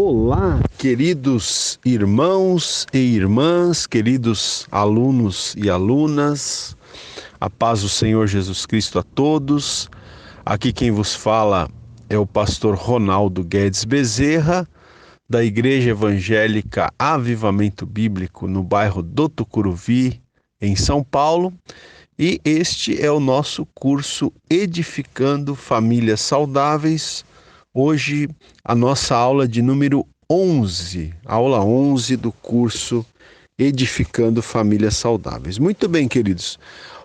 Olá, queridos irmãos e irmãs, queridos alunos e alunas, a paz do Senhor Jesus Cristo a todos. Aqui quem vos fala é o pastor Ronaldo Guedes Bezerra, da Igreja Evangélica Avivamento Bíblico, no bairro do Tucuruvi, em São Paulo. E este é o nosso curso Edificando Famílias Saudáveis. Hoje, a nossa aula de número 11, aula 11 do curso Edificando Famílias Saudáveis. Muito bem, queridos.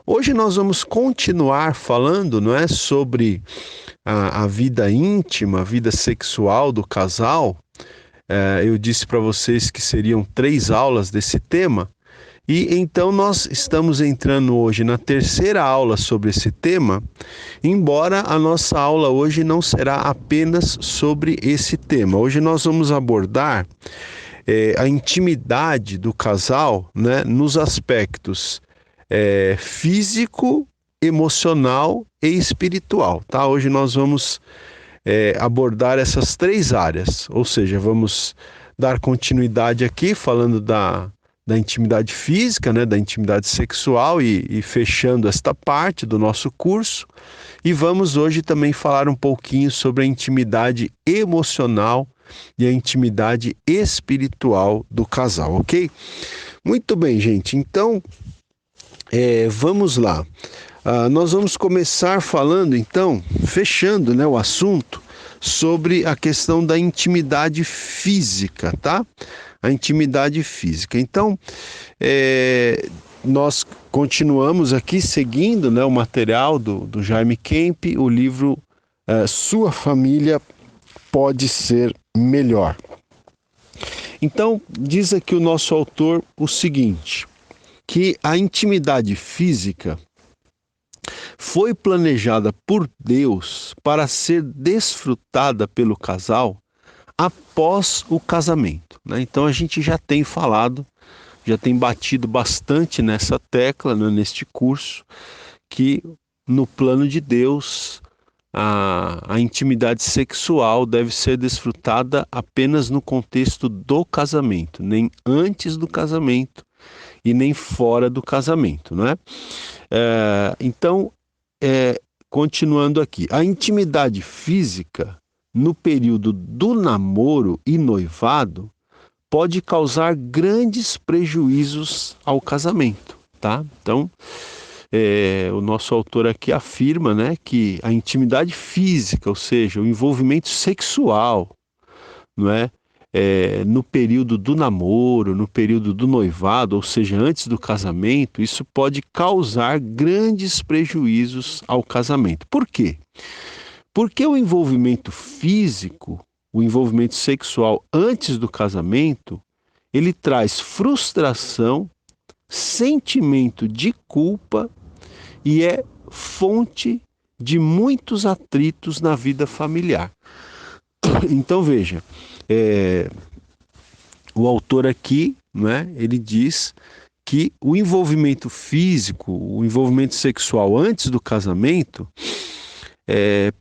Hoje nós vamos continuar falando, não é, sobre a vida íntima, a vida sexual do casal. Eu disse para vocês que seriam 3 aulas desse tema. E então nós estamos entrando hoje na terceira aula sobre esse tema, embora a nossa aula hoje não será apenas sobre esse tema. Hoje nós vamos abordar a intimidade do casal, né, nos aspectos físico, emocional e espiritual, tá? Hoje nós vamos abordar essas 3 áreas, ou seja, vamos dar continuidade aqui falando da intimidade física, né, da intimidade sexual e fechando esta parte do nosso curso. E vamos hoje também falar um pouquinho sobre a intimidade emocional e a intimidade espiritual do casal, ok? Muito bem, gente. Então, vamos lá. Nós vamos começar falando, então, fechando, né, o assunto sobre a questão da intimidade física, tá? A intimidade física. Então, nós continuamos aqui seguindo, né, o material do Jaime Kemp, o livro Sua Família Pode Ser Melhor. Então, diz aqui o nosso autor o seguinte, que a intimidade física foi planejada por Deus para ser desfrutada pelo casal após o casamento, né? Então a gente já tem falado, já tem batido bastante nessa tecla, né, neste curso, que no plano de Deus a intimidade sexual deve ser desfrutada apenas no contexto do casamento, nem antes do casamento e nem fora do casamento, não é? Então, continuando aqui, a intimidade física no período do namoro e noivado pode causar grandes prejuízos ao casamento, tá? Então, o nosso autor aqui afirma, né, que a intimidade física, ou seja, o envolvimento sexual, não é? No período do namoro, no período do noivado, ou seja, antes do casamento, isso pode causar grandes prejuízos ao casamento. Por quê? Porque o envolvimento físico, o envolvimento sexual antes do casamento, ele traz frustração, sentimento de culpa e é fonte de muitos atritos na vida familiar. Então veja, o autor aqui, né, ele diz que o envolvimento físico, o envolvimento sexual antes do casamento,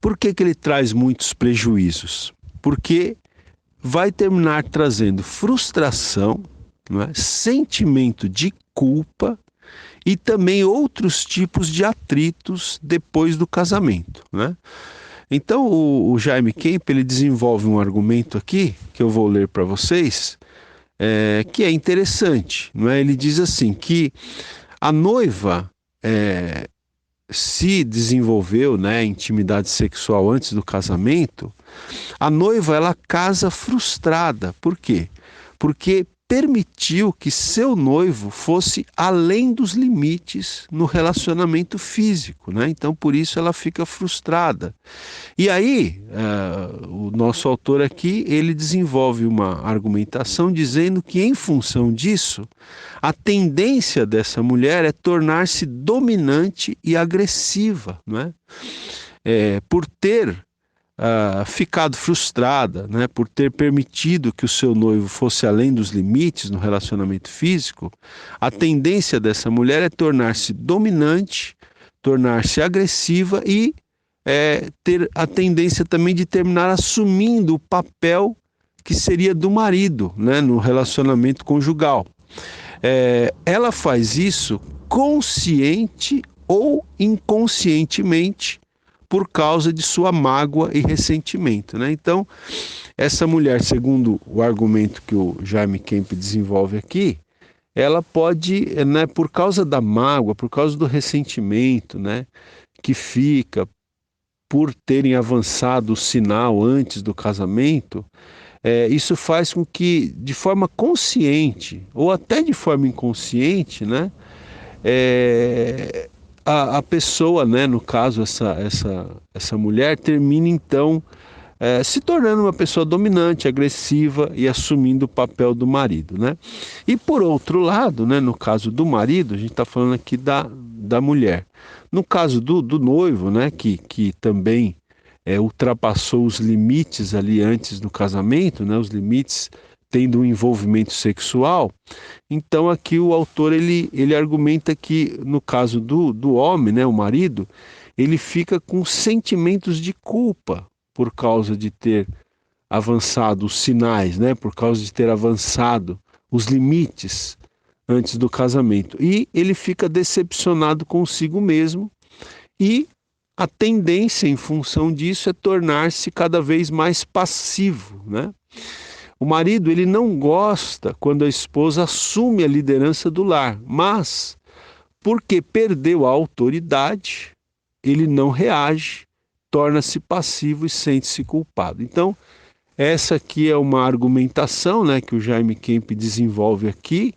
por que ele traz muitos prejuízos? Porque vai terminar trazendo frustração, não é? Sentimento de culpa e também outros tipos de atritos depois do casamento, né? Então o Jaime Kemp, ele desenvolve um argumento aqui, que eu vou ler para vocês, que é interessante, não é? Ele diz assim, que a noiva se desenvolveu, né, intimidade sexual antes do casamento, a noiva ela casa frustrada. Por quê? Porque permitiu que seu noivo fosse além dos limites no relacionamento físico, né? Então por isso ela fica frustrada. E aí o nosso autor aqui, ele desenvolve uma argumentação dizendo que em função disso, a tendência dessa mulher é tornar-se dominante e agressiva, não é? Por ter ficado frustrada, né, por ter permitido que o seu noivo fosse além dos limites no relacionamento físico, a tendência dessa mulher é tornar-se dominante, tornar-se agressiva e ter a tendência também de terminar assumindo o papel que seria do marido, né, no relacionamento conjugal. Ela faz isso consciente ou inconscientemente por causa de sua mágoa e ressentimento, né? Então, essa mulher, segundo o argumento que o Jaime Kemp desenvolve aqui, ela pode, né, por causa da mágoa, por causa do ressentimento, né, que fica por terem avançado o sinal antes do casamento, isso faz com que, de forma consciente ou até de forma inconsciente, né, é, a pessoa, né, no caso essa mulher, termina então se tornando uma pessoa dominante, agressiva e assumindo o papel do marido, né? E por outro lado, né, no caso do marido, a gente está falando aqui da mulher. No caso do noivo, né, que também ultrapassou os limites ali antes do casamento, né, os limites tendo um envolvimento sexual, então aqui o autor ele argumenta que no caso do homem, né, o marido, ele fica com sentimentos de culpa por causa de ter avançado os sinais, né, por causa de ter avançado os limites antes do casamento. E ele fica decepcionado consigo mesmo e a tendência em função disso é tornar-se cada vez mais passivo, né? O marido, ele não gosta quando a esposa assume a liderança do lar, mas porque perdeu a autoridade, ele não reage, torna-se passivo e sente-se culpado. Então, essa aqui é uma argumentação, né, que o Jaime Kemp desenvolve aqui,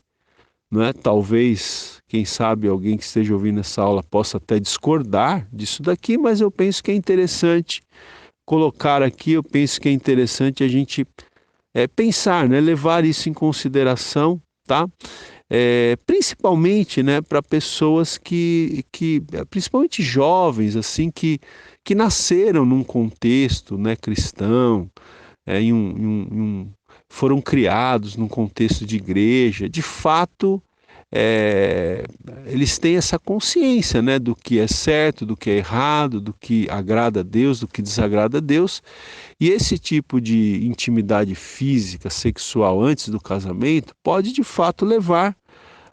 né? Talvez, quem sabe, alguém que esteja ouvindo essa aula possa até discordar disso daqui, mas eu penso que é interessante colocar aqui, eu penso que é interessante a gente pensar, né, levar isso em consideração, tá? Principalmente, né, para pessoas principalmente jovens, assim, que nasceram num contexto, né, cristão, foram criados num contexto de igreja. De fato, é, eles têm essa consciência, né, do que é certo, do que é errado, do que agrada a Deus, do que desagrada a Deus. E esse tipo de intimidade física, sexual antes do casamento pode de fato levar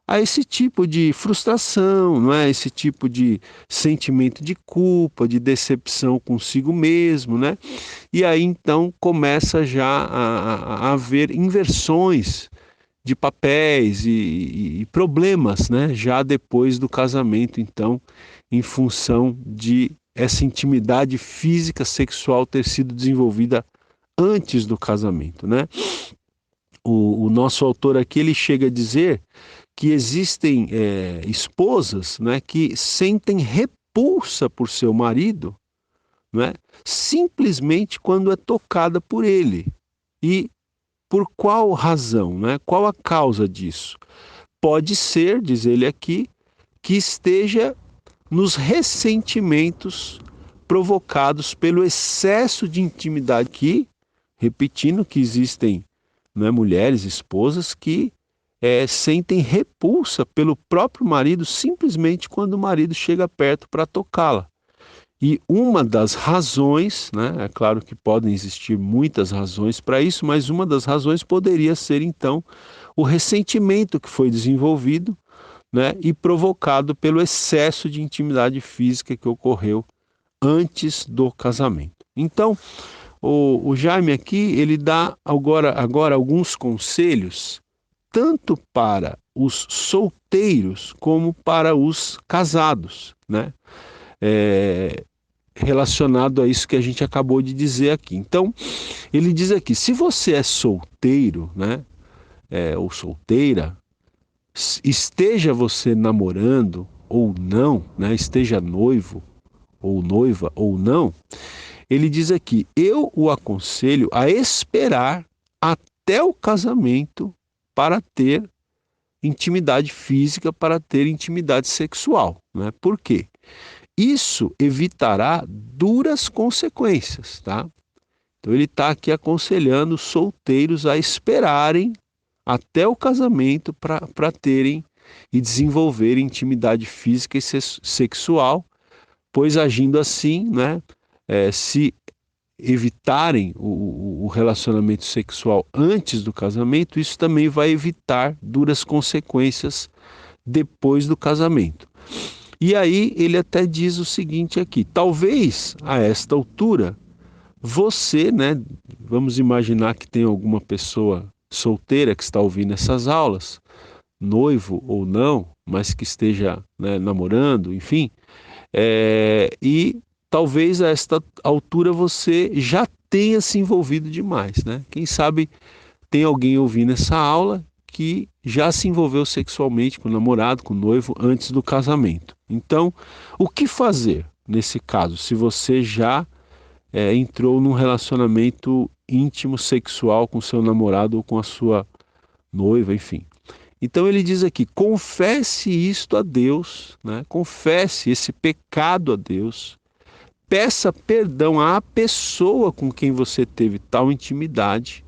a esse tipo de frustração, não é? Esse tipo de sentimento de culpa, de decepção consigo mesmo, né? E aí então começa já a haver inversões de papéis e problemas, né? Já depois do casamento, então, em função de essa intimidade física, sexual ter sido desenvolvida antes do casamento, né? O nosso autor aqui, ele chega a dizer que existem esposas, né, que sentem repulsa por seu marido, né, simplesmente quando é tocada por ele. E por qual razão, né? Qual a causa disso? Pode ser, diz ele aqui, que esteja nos ressentimentos provocados pelo excesso de intimidade que, repetindo que existem, né, mulheres, esposas que sentem repulsa pelo próprio marido simplesmente quando o marido chega perto para tocá-la. E uma das razões, né, é claro que podem existir muitas razões para isso, mas uma das razões poderia ser então o ressentimento que foi desenvolvido, né, e provocado pelo excesso de intimidade física que ocorreu antes do casamento. Então, o Jaime aqui, ele dá agora alguns conselhos, tanto para os solteiros como para os casados, né? Relacionado a isso que a gente acabou de dizer aqui. Então, ele diz aqui, se você é solteiro, né, ou solteira, esteja você namorando ou não, né, esteja noivo ou noiva ou não, ele diz aqui, eu o aconselho a esperar até o casamento para ter intimidade física, para ter intimidade sexual, né? Por quê? Isso evitará duras consequências, tá? Então ele está aqui aconselhando os solteiros a esperarem até o casamento para terem e desenvolverem intimidade física e sexual, pois agindo assim, né, se evitarem o relacionamento sexual antes do casamento, isso também vai evitar duras consequências depois do casamento. E aí ele até diz o seguinte aqui: talvez a esta altura você, né, vamos imaginar que tem alguma pessoa solteira que está ouvindo essas aulas, noivo ou não, mas que esteja, né, namorando, enfim, e talvez a esta altura você já tenha se envolvido demais, né? Quem sabe tem alguém ouvindo essa aula que já se envolveu sexualmente com o namorado, com o noivo, antes do casamento. Então, o que fazer nesse caso, se você já entrou num relacionamento íntimo, sexual com seu namorado ou com a sua noiva, enfim? Então ele diz aqui: confesse isto a Deus, né? Confesse esse pecado a Deus, peça perdão à pessoa com quem você teve tal intimidade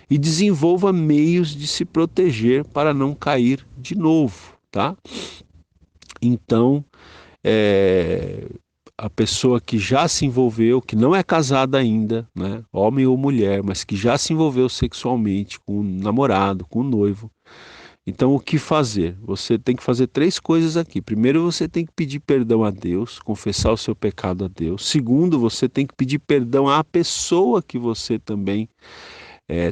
e desenvolva meios de se proteger para não cair de novo, tá? Então, a pessoa que já se envolveu, que não é casada ainda, né, homem ou mulher, mas que já se envolveu sexualmente com o namorado, com o noivo, então o que fazer? Você tem que fazer 3 coisas aqui. Primeiro, você tem que pedir perdão a Deus, confessar o seu pecado a Deus. Segundo, você tem que pedir perdão à pessoa que você também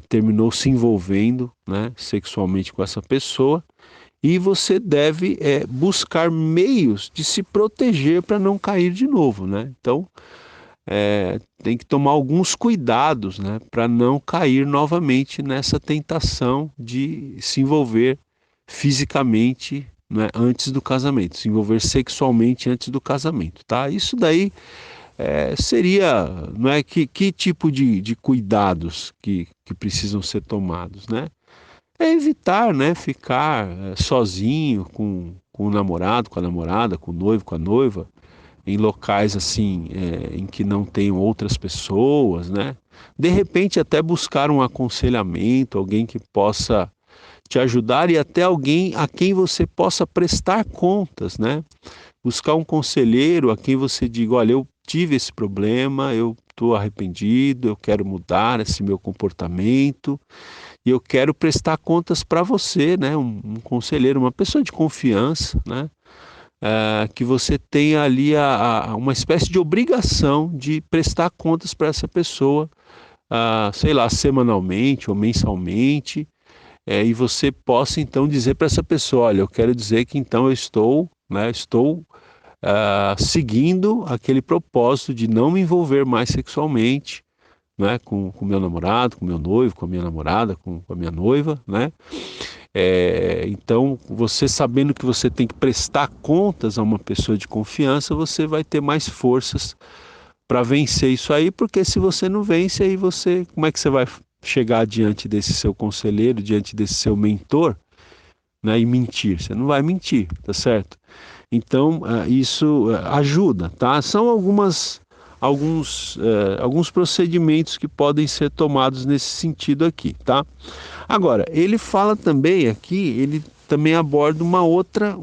terminou se envolvendo, né, sexualmente com essa pessoa. E você deve buscar meios de se proteger para não cair de novo, né? Então, tem que tomar alguns cuidados, né, para não cair novamente nessa tentação de se envolver fisicamente, né, antes do casamento, se envolver sexualmente antes do casamento, tá? Isso daí seria, não é, que tipo de cuidados que precisam ser tomados, né? É evitar, né, ficar sozinho com o namorado, com a namorada, com o noivo, com a noiva, em locais assim, em que não tenham outras pessoas, né? De repente até buscar um aconselhamento, alguém que possa te ajudar e até alguém a quem você possa prestar contas, né? Buscar um conselheiro a quem você diga: olha, eu tive esse problema, eu estou arrependido, eu quero mudar esse meu comportamento e eu quero prestar contas para você, né? Um conselheiro, uma pessoa de confiança, né? Que você tenha ali uma espécie de obrigação de prestar contas para essa pessoa, sei lá, semanalmente ou mensalmente, e você possa então dizer para essa pessoa: olha, eu quero dizer que então eu estou, né, seguindo aquele propósito de não me envolver mais sexualmente, né, com meu namorado, com meu noivo, com a minha namorada, com a minha noiva, né? Então, você sabendo que você tem que prestar contas a uma pessoa de confiança, você vai ter mais forças para vencer isso aí, porque se você não vence, aí como é que você vai chegar diante desse seu conselheiro, diante desse seu mentor, né, e mentir? Você não vai mentir, tá certo? Então, isso ajuda, tá? São alguns procedimentos que podem ser tomados nesse sentido aqui, tá? Agora, ele fala também aqui, ele também aborda uma outra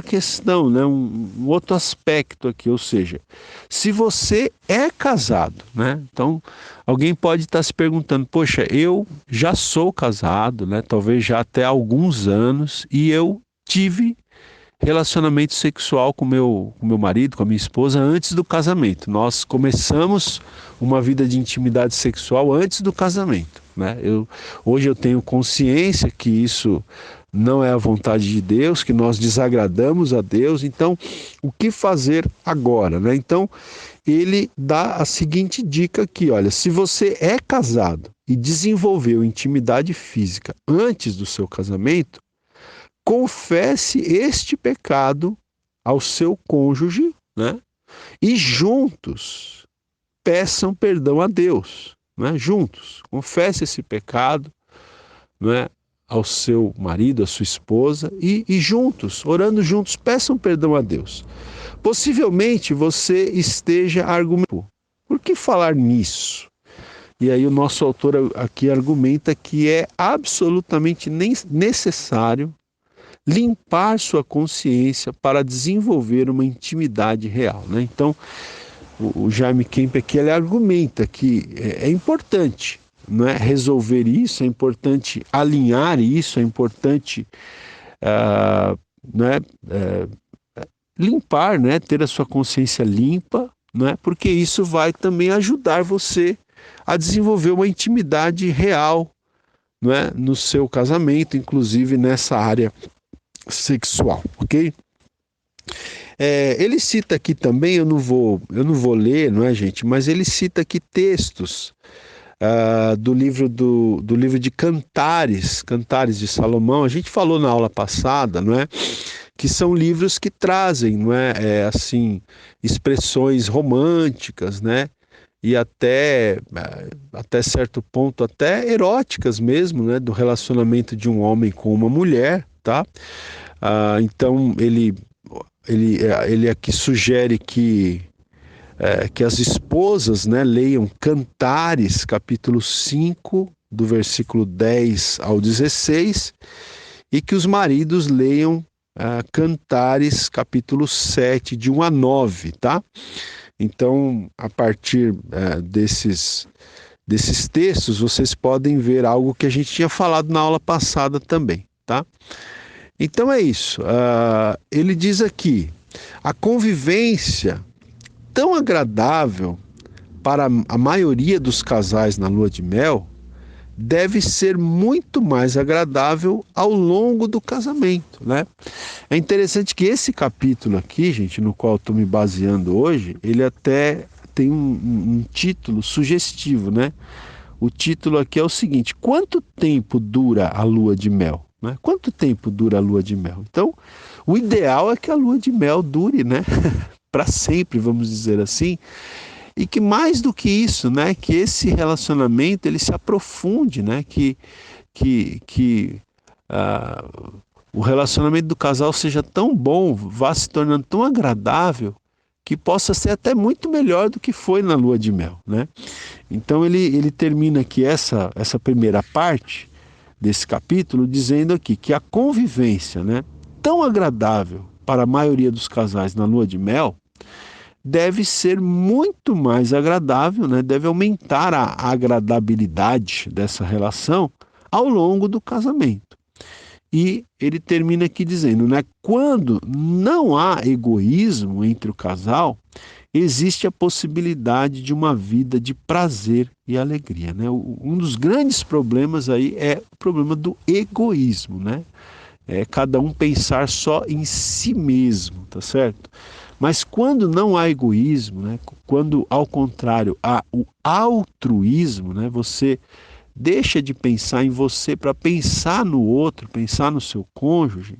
questão, né? Um outro aspecto aqui, ou seja, se você é casado, né? Então, alguém pode estar se perguntando: poxa, eu já sou casado, né? Talvez já até há alguns anos, e eu tive relacionamento sexual com meu marido, com a minha esposa, antes do casamento. Nós começamos uma vida de intimidade sexual antes do casamento, né? Hoje eu tenho consciência que isso não é a vontade de Deus, que nós desagradamos a Deus. Então, o que fazer agora, né? Então, ele dá a seguinte dica aqui: olha, se você é casado e desenvolveu intimidade física antes do seu casamento, confesse este pecado ao seu cônjuge, né? E juntos peçam perdão a Deus, né? Juntos, confesse esse pecado, né, ao seu marido, à sua esposa, e juntos, orando juntos, peçam perdão a Deus. Possivelmente você esteja argumentando: por que falar nisso? E aí o nosso autor aqui argumenta que é absolutamente necessário limpar sua consciência para desenvolver uma intimidade real, né? Então, o Jaime Kemp aqui ele argumenta que é importante, não é, resolver isso, é importante alinhar isso, é importante né, limpar, né, ter a sua consciência limpa, né, porque isso vai também ajudar você a desenvolver uma intimidade real, não é, no seu casamento, inclusive nessa área sexual, ok? Ele cita aqui também, eu não vou ler, não é, gente? Mas ele cita aqui textos do livro de Cantares, Cantares de Salomão. A gente falou na aula passada, não é? Que são livros que trazem, não é, assim, expressões românticas, né? E até certo ponto, até eróticas mesmo, né? Do relacionamento de um homem com uma mulher, tá? Então ele aqui sugere que as esposas, né, leiam Cantares, capítulo 5, do versículo 10 ao 16, e que os maridos leiam Cantares, capítulo 7, de 1 a 9, tá? Então, a partir desses textos, vocês podem ver algo que a gente tinha falado na aula passada também, tá? Então é isso. Ele diz aqui, a convivência tão agradável para a maioria dos casais na lua de mel deve ser muito mais agradável ao longo do casamento, né? É interessante que esse capítulo aqui, gente, no qual estou me baseando hoje, ele até tem um título sugestivo, né? O título aqui é o seguinte: quanto tempo dura a lua de mel? Né? Quanto tempo dura a lua de mel? Então, o ideal é que a lua de mel dure, né? Para sempre, vamos dizer assim. E que mais do que isso, né, que esse relacionamento ele se aprofunde, né, que o relacionamento do casal seja tão bom, vá se tornando tão agradável, que possa ser até muito melhor do que foi na lua de mel, né? Então ele termina aqui essa primeira parte desse capítulo dizendo aqui que a convivência, né, tão agradável para a maioria dos casais na lua de mel deve ser muito mais agradável, né? Deve aumentar a agradabilidade dessa relação ao longo do casamento. E ele termina aqui dizendo, né? Quando não há egoísmo entre o casal, existe a possibilidade de uma vida de prazer e alegria, né? Um dos grandes problemas aí é o problema do egoísmo, né? É cada um pensar só em si mesmo, tá certo? Mas quando não há egoísmo, né? Quando ao contrário há o altruísmo, né? Você deixa de pensar em você para pensar no outro, pensar no seu cônjuge.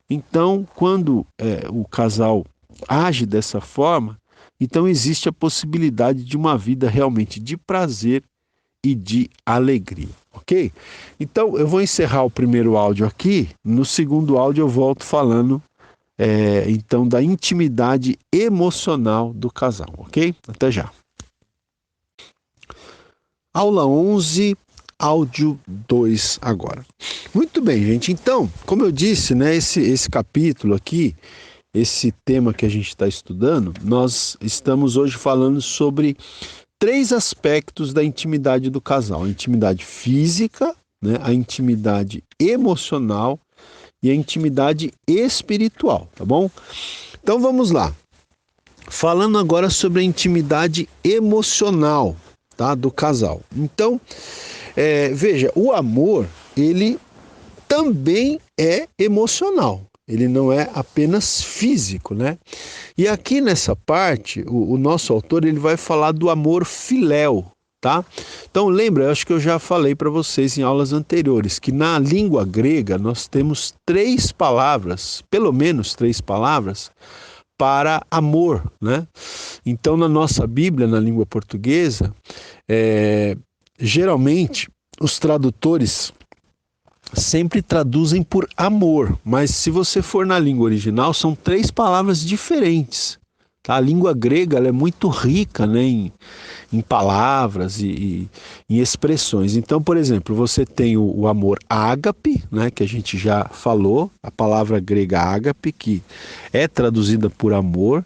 Então, quando o casal age dessa forma, então existe a possibilidade de uma vida realmente de prazer e de alegria, ok? Então, eu vou encerrar o primeiro áudio aqui. No segundo áudio eu volto falando então da intimidade emocional do casal, ok? Até já. Aula 11, áudio 2 agora. Muito bem, gente. Então, como eu disse, né, esse capítulo aqui, esse tema que a gente está estudando, nós estamos hoje falando sobre 3 aspectos da intimidade do casal: a intimidade física, né, a intimidade emocional e a intimidade espiritual, tá bom? Então vamos lá. Falando agora sobre a intimidade emocional, tá, do casal. Então, veja, o amor, ele também é emocional. Ele não é apenas físico, né? E aqui nessa parte, o nosso autor ele vai falar do amor filéu, tá? Então lembra, eu acho que eu já falei para vocês em aulas anteriores, que na língua grega nós temos 3 palavras, pelo menos 3 palavras, para amor, né? Então na nossa Bíblia, na língua portuguesa, geralmente os tradutores sempre traduzem por amor, mas se você for na língua original, são 3 palavras diferentes, Tá? A língua grega ela é muito rica, né, em palavras e em expressões. Então, por exemplo, você tem o amor ágape, né, que a gente já falou, a palavra grega ágape, que é traduzida por amor,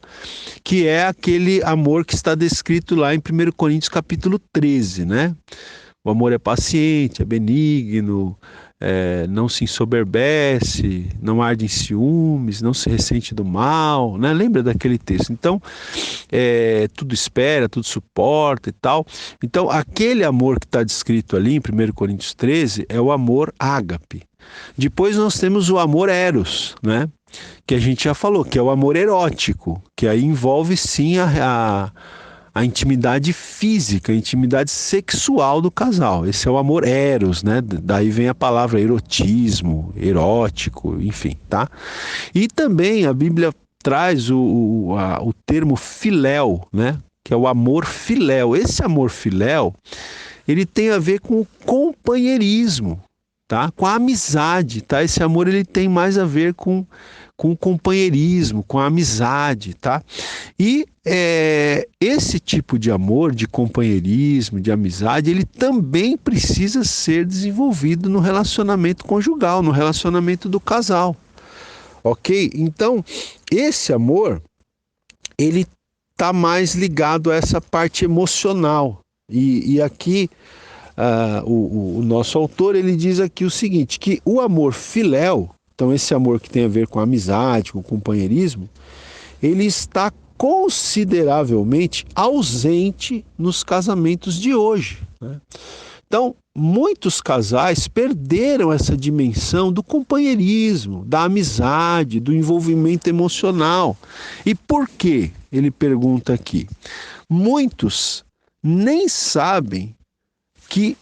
que é aquele amor que está descrito lá em 1 Coríntios capítulo 13, né? O amor é paciente, é benigno, não se ensoberbece, não arde em ciúmes, não se ressente do mal, né? Lembra daquele texto? Então, tudo espera, tudo suporta e tal. Então, aquele amor que está descrito ali em 1 Coríntios 13 é o amor ágape. Depois nós temos o amor eros, né? Que a gente já falou, que é o amor erótico, que aí envolve sim a intimidade física, a intimidade sexual do casal. Esse é o amor eros, né? Daí vem a palavra erotismo, erótico, enfim, tá? E também a Bíblia traz o termo filéu, né? Que é o amor filéu. Esse amor filéu, ele tem a ver com o companheirismo, tá? Com a amizade, tá? Esse amor ele tem mais a ver com o companheirismo, com a amizade, tá? E esse tipo de amor, de companheirismo, de amizade, ele também precisa ser desenvolvido no relacionamento conjugal, no relacionamento do casal, ok? Então, esse amor, ele está mais ligado a essa parte emocional. E aqui, o nosso autor, ele diz aqui o seguinte, que o amor filéu, então esse amor que tem a ver com a amizade, com o companheirismo, ele está consideravelmente ausente nos casamentos de hoje, né? Então, muitos casais perderam essa dimensão do companheirismo, da amizade, do envolvimento emocional. E por quê? Ele pergunta aqui. Muitos nem sabem que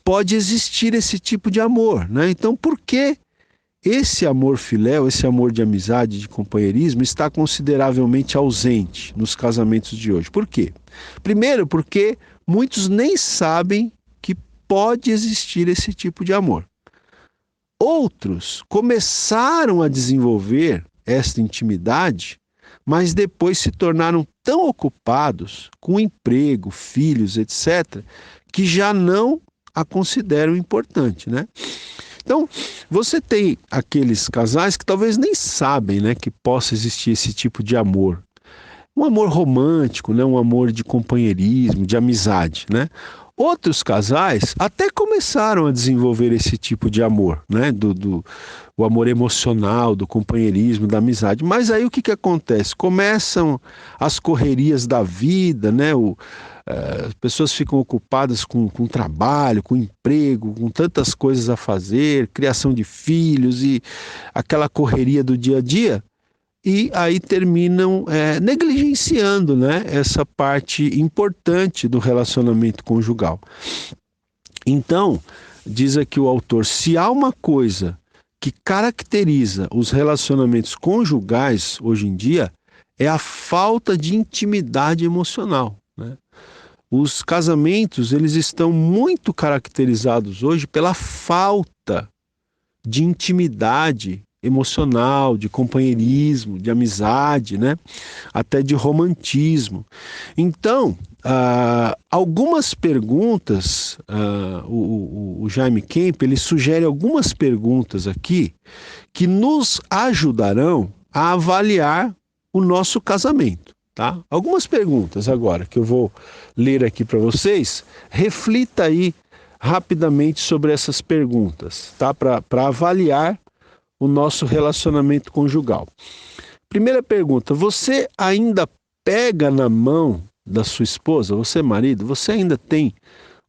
pode existir esse tipo de amor, né? Então, por que esse amor filéu, esse amor de amizade, de companheirismo, está consideravelmente ausente nos casamentos de hoje? Por quê? Primeiro, porque muitos nem sabem que pode existir esse tipo de amor. Outros começaram a desenvolver esta intimidade, mas depois se tornaram tão ocupados com emprego, filhos, etc., que já não a consideram importante, né? Então, você tem aqueles casais que talvez nem sabem, né, que possa existir esse tipo de amor. Um amor romântico, né, um amor de companheirismo, de amizade, né? Outros casais até começaram a desenvolver esse tipo de amor, né, o amor emocional, do companheirismo, da amizade. Mas aí o que acontece? Começam as correrias da vida, né? As pessoas ficam ocupadas com trabalho, com emprego, com tantas coisas a fazer, criação de filhos e aquela correria do dia a dia, e aí terminam negligenciando, né, essa parte importante do relacionamento conjugal. Então, diz aqui o autor, se há uma coisa que caracteriza os relacionamentos conjugais hoje em dia, é a falta de intimidade emocional, né? Os casamentos, eles estão muito caracterizados hoje pela falta de intimidade emocional, de companheirismo, de amizade, né? Até de romantismo. Então, algumas perguntas, o Jaime Kemp, ele sugere algumas perguntas aqui que nos ajudarão a avaliar o nosso casamento, tá? Algumas perguntas agora que eu vou ler aqui para vocês. Reflita aí rapidamente sobre essas perguntas, tá? Para avaliar o nosso relacionamento conjugal. Primeira pergunta: você ainda pega na mão da sua esposa? Você, marido, você ainda tem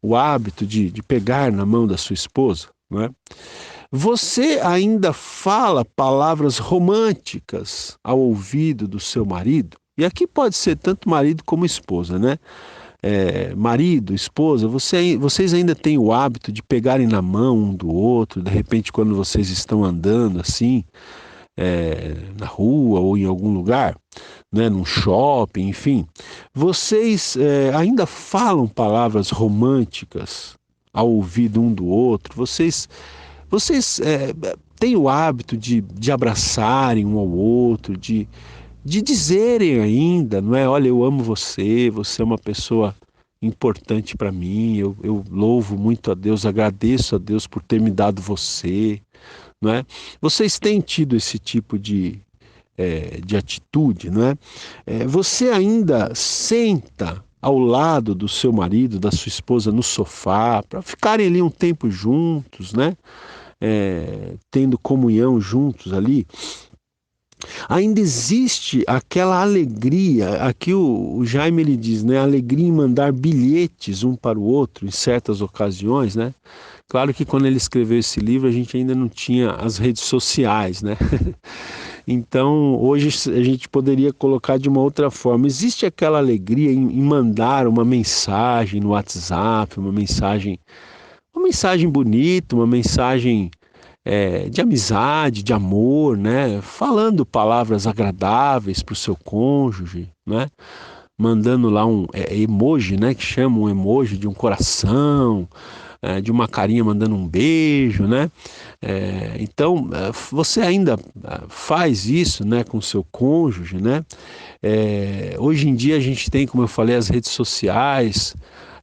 o hábito de pegar na mão da sua esposa, não é? Você ainda fala palavras românticas ao ouvido do seu marido? E aqui pode ser tanto marido como esposa, né? Marido, esposa, vocês ainda têm o hábito de pegarem na mão um do outro, de repente quando vocês estão andando assim, na rua ou em algum lugar, né, num shopping, enfim, vocês ainda falam palavras românticas ao ouvido um do outro? Vocês têm o hábito de abraçarem um ao outro, de de dizerem ainda, não é? Olha, eu amo você, você é uma pessoa importante para mim, eu louvo muito a Deus, agradeço a Deus por ter me dado você, não é? Vocês têm tido esse tipo de atitude, não é? Você ainda senta ao lado do seu marido, da sua esposa no sofá, para ficarem ali um tempo juntos, né? Tendo comunhão juntos ali. Ainda existe aquela alegria, aqui o Jaime ele diz, né, alegria em mandar bilhetes um para o outro em certas ocasiões, né? Claro que quando ele escreveu esse livro a gente ainda não tinha as redes sociais, né? Então hoje a gente poderia colocar de uma outra forma. Existe aquela alegria em mandar uma mensagem no WhatsApp, uma mensagem bonita, uma mensagem de amizade, de amor, né? Falando palavras agradáveis para o seu cônjuge, né? Mandando lá um emoji, né? Que chama um emoji de um coração, de uma carinha mandando um beijo, né? Então, você ainda faz isso, né? Com o seu cônjuge, né? Hoje em dia a gente tem, como eu falei, as redes sociais,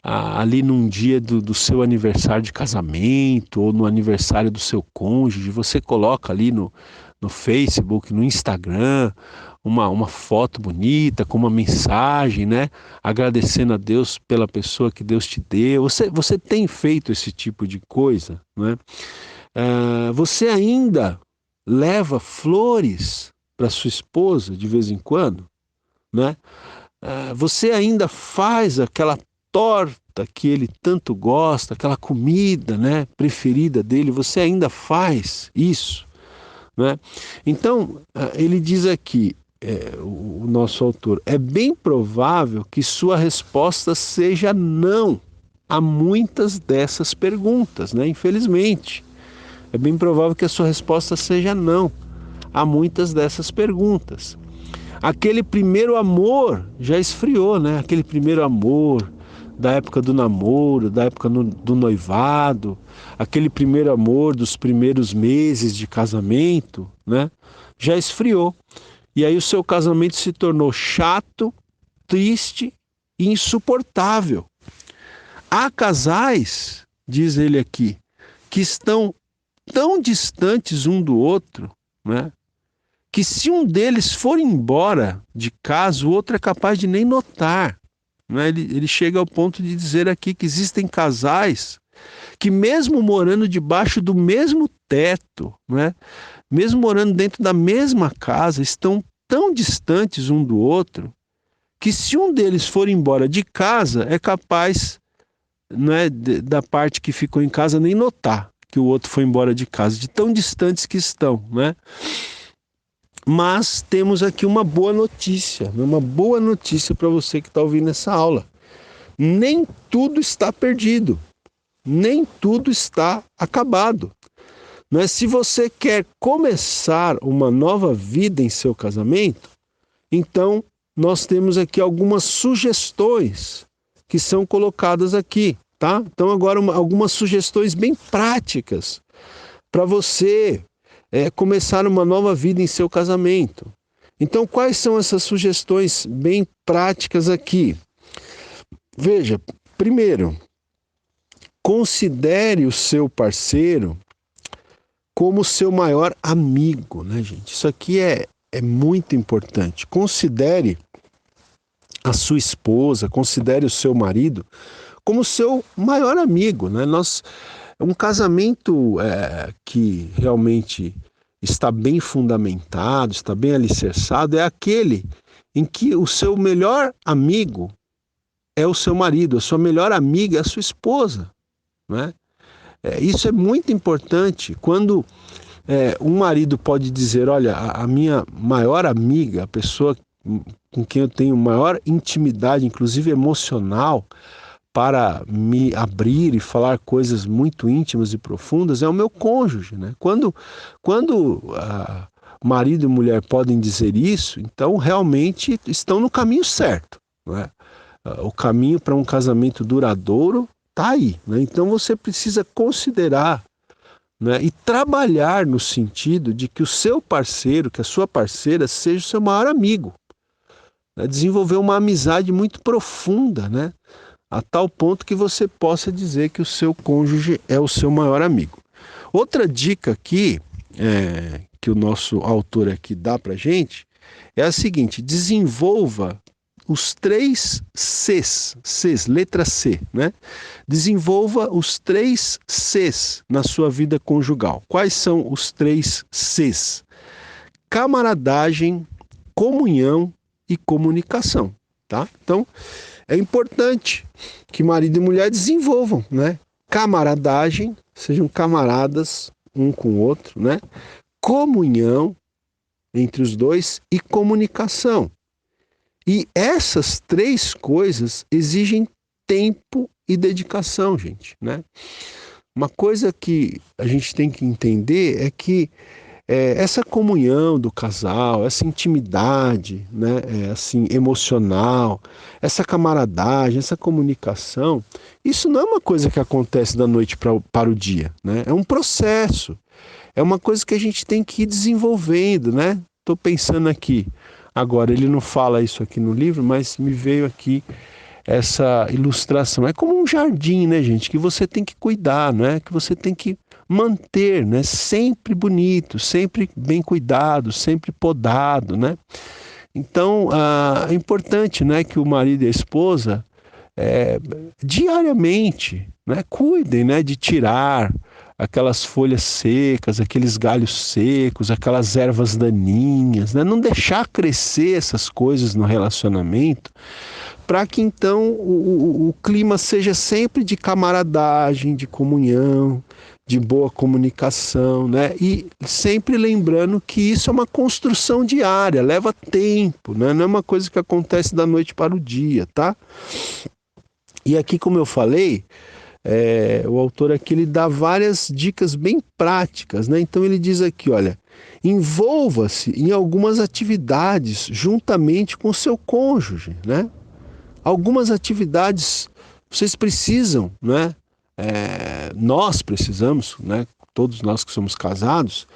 ali num dia do seu aniversário de casamento ou no aniversário do seu cônjuge, você coloca ali no Facebook, no Instagram, uma foto bonita com uma mensagem, né? Agradecendo a Deus pela pessoa que Deus te deu. Você tem feito esse tipo de coisa, né? Você ainda leva flores para sua esposa de vez em quando, né? Você ainda faz aquela torta que ele tanto gosta, aquela comida, né, preferida dele, você ainda faz isso, né? Então, ele diz aqui, o nosso autor, é bem provável que sua resposta seja não a muitas dessas perguntas, né? Infelizmente, é bem provável que a sua resposta seja não a muitas dessas perguntas. Aquele primeiro amor já esfriou, né? Aquele primeiro amor da época do namoro, da época do noivado, aquele primeiro amor dos primeiros meses de casamento, né? Já esfriou. E aí o seu casamento se tornou chato, triste e insuportável. Há casais, diz ele aqui, que estão tão distantes um do outro, né? Que se um deles for embora de casa, o outro é capaz de nem notar. Né? Ele chega ao ponto de dizer aqui que existem casais que mesmo morando debaixo do mesmo teto, né? Mesmo morando dentro da mesma casa, estão tão distantes um do outro, que se um deles for embora de casa, é capaz, né, da parte que ficou em casa nem notar que o outro foi embora de casa, de tão distantes que estão, né? Mas temos aqui uma boa notícia para você que está ouvindo essa aula. Nem tudo está perdido, nem tudo está acabado. Mas se você quer começar uma nova vida em seu casamento, então nós temos aqui algumas sugestões que são colocadas aqui, tá? Então agora algumas sugestões bem práticas para você começar uma nova vida em seu casamento. Então, quais são essas sugestões bem práticas aqui? Veja, primeiro, considere o seu parceiro como seu maior amigo, né, gente? Isso aqui é muito importante. Considere a sua esposa, considere o seu marido como seu maior amigo, né? Um casamento que realmente está bem fundamentado, está bem alicerçado, é aquele em que o seu melhor amigo é o seu marido, a sua melhor amiga é a sua esposa, né? Isso é muito importante. Quando um marido pode dizer, olha, a minha maior amiga, a pessoa com quem eu tenho maior intimidade, inclusive emocional, para me abrir e falar coisas muito íntimas e profundas, é o meu cônjuge, né? Quando marido e mulher podem dizer isso, então realmente estão no caminho certo, né? O caminho para um casamento duradouro está aí, né? Então você precisa considerar, né? E trabalhar no sentido de que o seu parceiro, que a sua parceira, seja o seu maior amigo, né? Desenvolver uma amizade muito profunda, né? A tal ponto que você possa dizer que o seu cônjuge é o seu maior amigo. Outra dica aqui, que o nosso autor aqui dá para gente, é a seguinte: desenvolva os 3 Cs, letra C, né? Desenvolva os 3 Cs na sua vida conjugal. Quais são os 3 Cs? Camaradagem, comunhão e comunicação, tá? Então, é importante que marido e mulher desenvolvam, né? Camaradagem, sejam camaradas um com o outro, né? Comunhão entre os dois e comunicação. E essas 3 coisas exigem tempo e dedicação, gente, né? Uma coisa que a gente tem que entender é que essa comunhão do casal, essa intimidade, né, assim, emocional, essa camaradagem, essa comunicação, isso não é uma coisa que acontece da noite para o dia, né? É um processo, é uma coisa que a gente tem que ir desenvolvendo, né? Estou pensando aqui, agora ele não fala isso aqui no livro, mas me veio aqui essa ilustração. É como um jardim, né, gente, que você tem que cuidar, né? Que você tem que manter, né? Sempre bonito, sempre bem cuidado, sempre podado, né? Então, é importante, né, que o marido e a esposa diariamente, né, cuidem, né, de tirar aquelas folhas secas, aqueles galhos secos, aquelas ervas daninhas, né? Não deixar crescer essas coisas no relacionamento, para que então o clima seja sempre de camaradagem, de comunhão, de boa comunicação, né? E sempre lembrando que isso é uma construção diária, leva tempo, né? Não é uma coisa que acontece da noite para o dia, tá? E aqui, como eu falei, o autor aqui ele dá várias dicas bem práticas, né? Então ele diz aqui, olha, envolva-se em algumas atividades juntamente com o seu cônjuge, né? Algumas atividades vocês precisam, né? Nós precisamos, né? Todos nós que somos casados,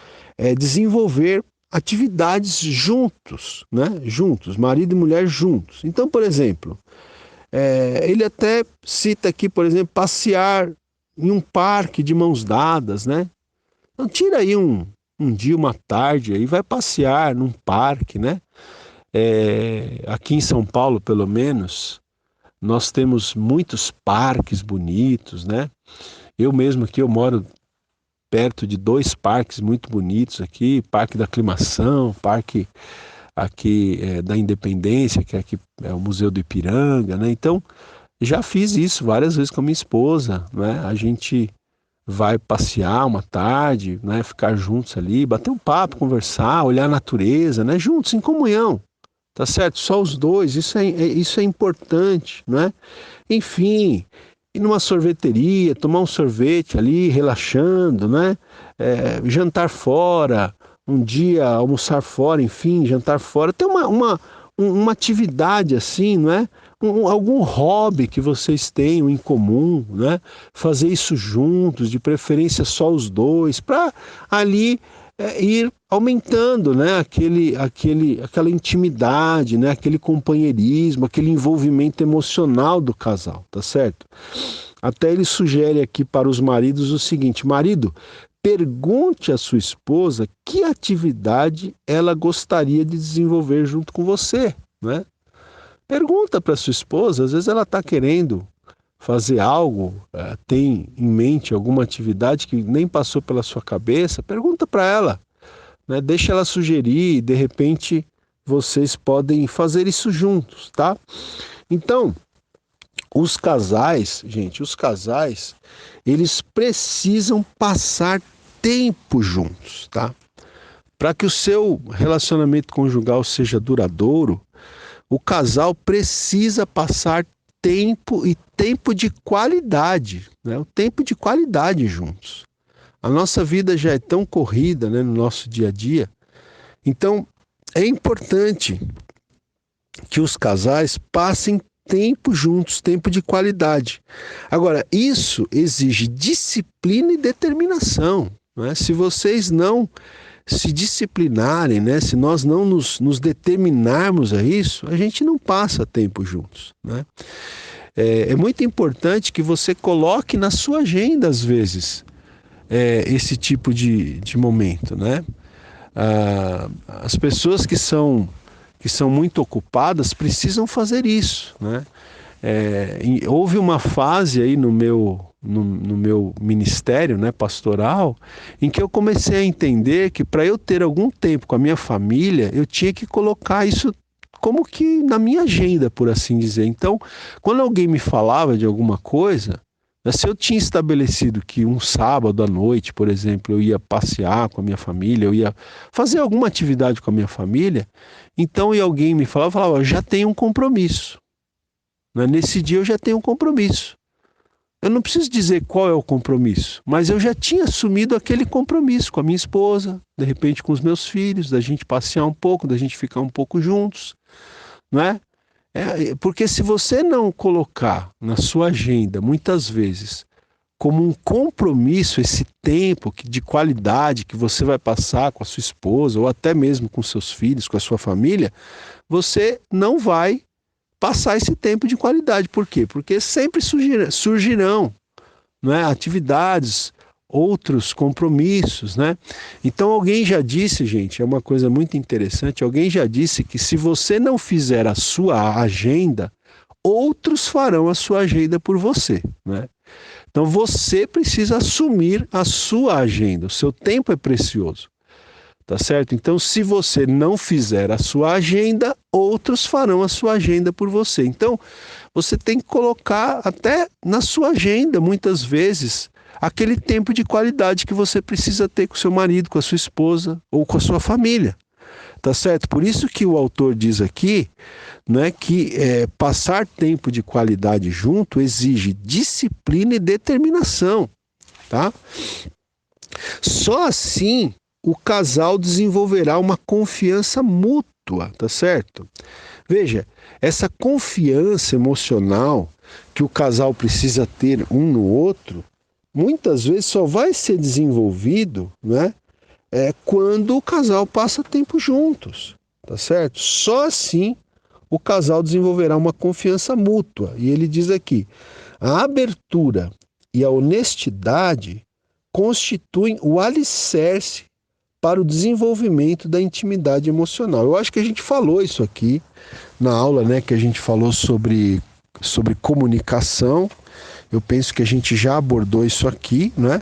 desenvolver atividades juntos, né? Juntos, marido e mulher juntos. Então, por exemplo, ele até cita aqui, por exemplo, passear em um parque de mãos dadas, né? Então tira aí um dia, uma tarde aí, vai passear num parque, né? Aqui em São Paulo, pelo menos, nós temos muitos parques bonitos, né? Eu mesmo aqui, eu moro perto de 2 parques muito bonitos aqui, Parque da Aclimação, Parque aqui da Independência, que aqui é o Museu do Ipiranga, né? Então, já fiz isso várias vezes com a minha esposa, né? A gente vai passear uma tarde, né? Ficar juntos ali, bater um papo, conversar, olhar a natureza, né? Juntos, em comunhão, tá certo? Só os dois, isso é importante, né? Enfim, ir numa sorveteria, tomar um sorvete ali, relaxando, né? Jantar fora, um dia almoçar fora, enfim, jantar fora, ter uma atividade assim, não é? Algum hobby que vocês tenham em comum, né? Fazer isso juntos, de preferência só os dois, para ali ir aumentando, né? Aquela intimidade, né? Aquele companheirismo, aquele envolvimento emocional do casal, tá certo? Até ele sugere aqui para os maridos o seguinte: marido, pergunte à sua esposa que atividade ela gostaria de desenvolver junto com você, né? Pergunta para sua esposa, às vezes ela está querendo fazer algo, tem em mente alguma atividade que nem passou pela sua cabeça, pergunta para ela, né? Deixa ela sugerir, de repente vocês podem fazer isso juntos, tá? Então, os casais, gente, eles precisam passar tempo juntos, tá? Para que o seu relacionamento conjugal seja duradouro, o casal precisa passar tempo e tempo de qualidade, né? O tempo de qualidade juntos. A nossa vida já é tão corrida, né, no nosso dia a dia. Então, é importante que os casais passem tempo juntos, tempo de qualidade. Agora, isso exige disciplina e determinação, não é? Se vocês não se disciplinarem, né? Se nós não nos determinarmos a isso, a gente não passa tempo juntos, né? É muito importante que você coloque na sua agenda, às vezes, esse tipo de momento, né? As pessoas que são muito ocupadas precisam fazer isso, né? Houve uma fase aí no meu ministério, né, pastoral, em que eu comecei a entender que para eu ter algum tempo com a minha família, eu tinha que colocar isso como que na minha agenda, por assim dizer. Então, quando alguém me falava de alguma coisa, se eu tinha estabelecido que um sábado à noite, por exemplo, eu ia passear com a minha família, eu ia fazer alguma atividade com a minha família, então e alguém me falava, eu falava, eu já tenho um compromisso. Né? Nesse dia eu já tenho um compromisso. Eu não preciso dizer qual é o compromisso, mas eu já tinha assumido aquele compromisso com a minha esposa, de repente com os meus filhos, da gente passear um pouco, da gente ficar um pouco juntos, não é? Porque se você não colocar na sua agenda, muitas vezes, como um compromisso, esse tempo de qualidade que você vai passar com a sua esposa, ou até mesmo com seus filhos, com a sua família, você não vai passar esse tempo de qualidade. Por quê? Porque sempre surgirão, não é, atividades, outros compromissos, né? Então alguém já disse, gente, é uma coisa muito interessante, alguém já disse que se você não fizer a sua agenda, outros farão a sua agenda por você, né? Então você precisa assumir a sua agenda, o seu tempo é precioso. Tá certo? Então, se você não fizer a sua agenda, outros farão a sua agenda por você. Então, você tem que colocar até na sua agenda, muitas vezes, aquele tempo de qualidade que você precisa ter com seu marido, com a sua esposa ou com a sua família. Tá certo? Por isso que o autor diz aqui, né, que passar tempo de qualidade junto exige disciplina e determinação. Tá? Só assim o casal desenvolverá uma confiança mútua, tá certo? Veja, essa confiança emocional que o casal precisa ter um no outro, muitas vezes só vai ser desenvolvido, né, quando o casal passa tempo juntos, tá certo? Só assim o casal desenvolverá uma confiança mútua. E ele diz aqui, a abertura e a honestidade constituem o alicerce para o desenvolvimento da intimidade emocional. Eu acho que a gente falou isso aqui na aula, né, que a gente falou sobre comunicação. Eu penso que a gente já abordou isso aqui, né?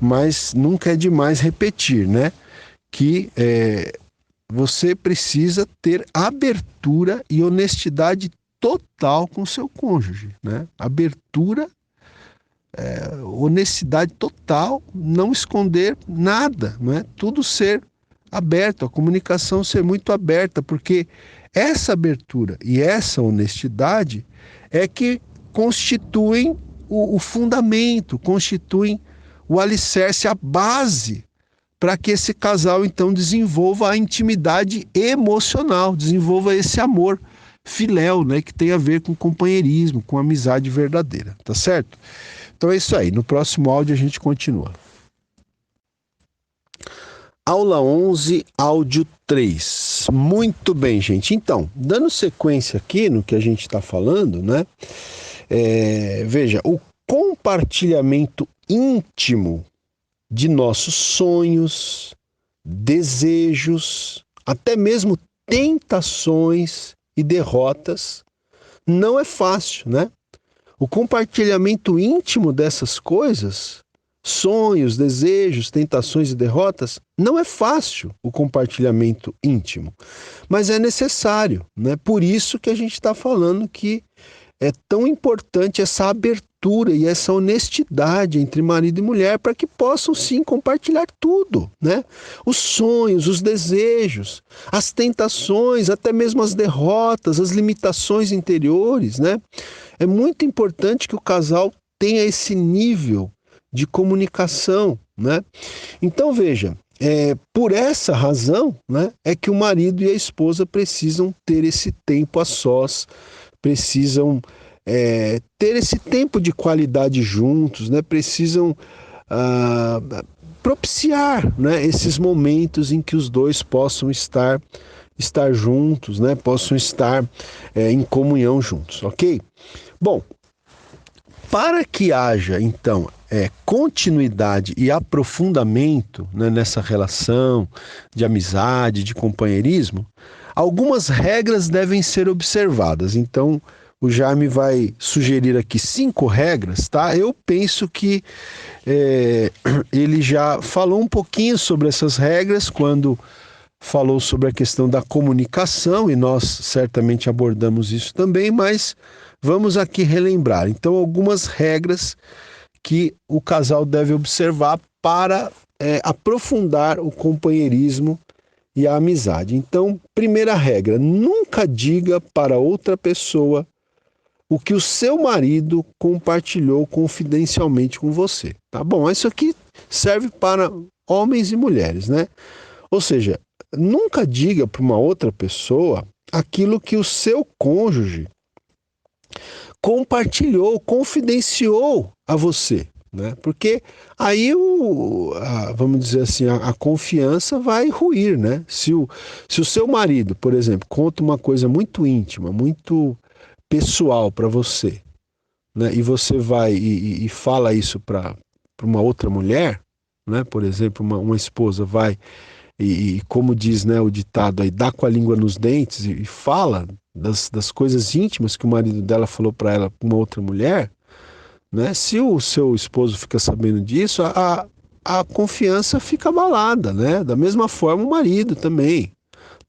Mas nunca é demais repetir, né? Que você precisa ter abertura e honestidade total com o seu cônjuge, né? Abertura, honestidade total, não esconder nada, não é? Tudo ser aberto, a comunicação ser muito aberta, porque essa abertura e essa honestidade é que constituem o fundamento, constituem o alicerce, a base para que esse casal então desenvolva a intimidade emocional, desenvolva esse amor filéu, né, que tem a ver com companheirismo, com amizade verdadeira, tá certo? Então é isso aí, no próximo áudio a gente continua. Aula 11, áudio 3. Muito bem, gente. Então, dando sequência aqui no que a gente está falando, né? Veja, o compartilhamento íntimo de nossos sonhos, desejos, até mesmo tentações e derrotas, não é fácil, né? O compartilhamento íntimo dessas coisas, sonhos, desejos, tentações e derrotas, não é fácil o compartilhamento íntimo, mas é necessário, né? Por isso que a gente está falando que é tão importante essa abertura e essa honestidade entre marido e mulher para que possam sim compartilhar tudo, né? Os sonhos, os desejos, as tentações, até mesmo as derrotas, as limitações interiores, né? É muito importante que o casal tenha esse nível de comunicação, né? Então veja, por essa razão, né, é que o marido e a esposa precisam ter esse tempo a sós, precisam ter esse tempo de qualidade juntos, né? Precisam propiciar, né, esses momentos em que os dois possam estar juntos, né, possam estar em comunhão juntos, ok? Bom, para que haja, então, continuidade e aprofundamento, né, nessa relação de amizade, de companheirismo, algumas regras devem ser observadas. Então, o Jaime vai sugerir aqui 5 regras, tá? Eu penso que ele já falou um pouquinho sobre essas regras quando falou sobre a questão da comunicação, e nós certamente abordamos isso também, mas vamos aqui relembrar. Então, algumas regras que o casal deve observar para aprofundar o companheirismo e a amizade. Então, primeira regra: nunca diga para outra pessoa o que o seu marido compartilhou confidencialmente com você. Tá bom? Isso aqui serve para homens e mulheres, né? Ou seja, nunca diga para uma outra pessoa aquilo que o seu cônjuge compartilhou, confidenciou a você, né? Porque aí vamos dizer assim, a confiança vai ruir, né? Se o seu marido, por exemplo, conta uma coisa muito íntima, muito pessoal para você, né? E você vai e fala isso para uma outra mulher, né? Por exemplo, uma esposa vai e como diz, né, o ditado aí, dá com a língua nos dentes e fala das coisas íntimas que o marido dela falou para ela, com uma outra mulher, né? Se o seu esposo fica sabendo disso, a confiança fica abalada, né? Da mesma forma o marido também,